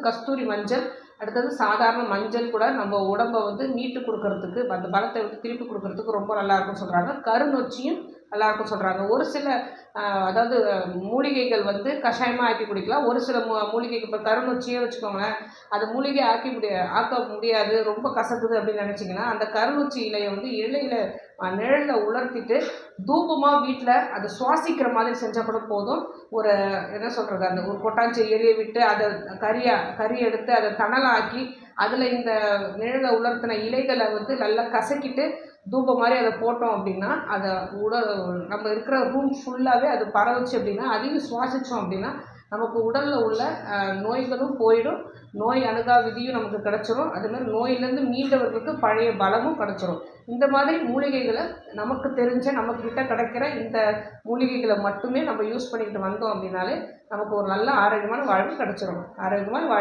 கஸ்தூரி மஞ்சள், அடுத்தது சாதாரண மஞ்சள் கூட நம்ம உடம்பை வந்து மீட்டு கொடுக்கறதுக்கு, அந்த பலத்தை வந்து திருப்பி கொடுக்கறதுக்கு ரொம்ப நல்லாயிருக்கும்னு சொல்கிறாங்க. கருநொச்சியும் நல்லாயிருக்கும் சொல்கிறாங்க. ஒரு சில அதாவது மூலிகைகள் வந்து கஷாயமாக ஆக்கி குடிக்கலாம். ஒரு சில மூலிகைகள், இப்போ கருநொச்சியே வச்சுக்கோங்களேன், அது மூலிகை ஆக்க முடியாது, ரொம்ப கசக்குது அப்படின்னு நினச்சிங்கன்னா, அந்த கருநொச்சி இலையை வந்து இலையில நிழலில் உலர்த்திட்டு தூபமாக வீட்டில் அதை சுவாசிக்கிற மாதிரி செஞ்சால் கூட போதும். ஒரு என்ன சொல்கிறது, அந்த ஒரு கொட்டாஞ்சி எரிய விட்டு அதை கறி எடுத்து அதை தணலாக்கி அதில் இந்த நிழலை உலர்த்தின இலைகளை வந்து நல்லா கசக்கிட்டு தூபம் மாதிரி அதை போட்டோம் அப்படின்னா, அதை நம்ம இருக்கிற ரூம் ஃபுல்லாகவே அது பரவுச்சு அப்படின்னா, அதையும் சுவாசித்தோம் அப்படின்னா நமக்கு உடலில் உள்ள நோய்களும் போயிடும், நோய் அணுகா விதியும் நமக்கு கிடச்சிரும். அதுமாதிரி நோயிலேருந்து மீண்டவர்களுக்கு பழைய பலமும் கிடச்சிரும். இந்த மாதிரி மூலிகைகளை நமக்கு தெரிஞ்ச நம்மக்கிட்ட கிடைக்கிற இந்த மூலிகைகளை மட்டுமே நம்ம யூஸ் பண்ணிக்கிட்டு வந்தோம் அப்படின்னாலே நமக்கு ஒரு நல்ல ஆரோக்கியமான வாழ்வு கிடச்சிரும். ஆரோக்கியமான வாழ்வு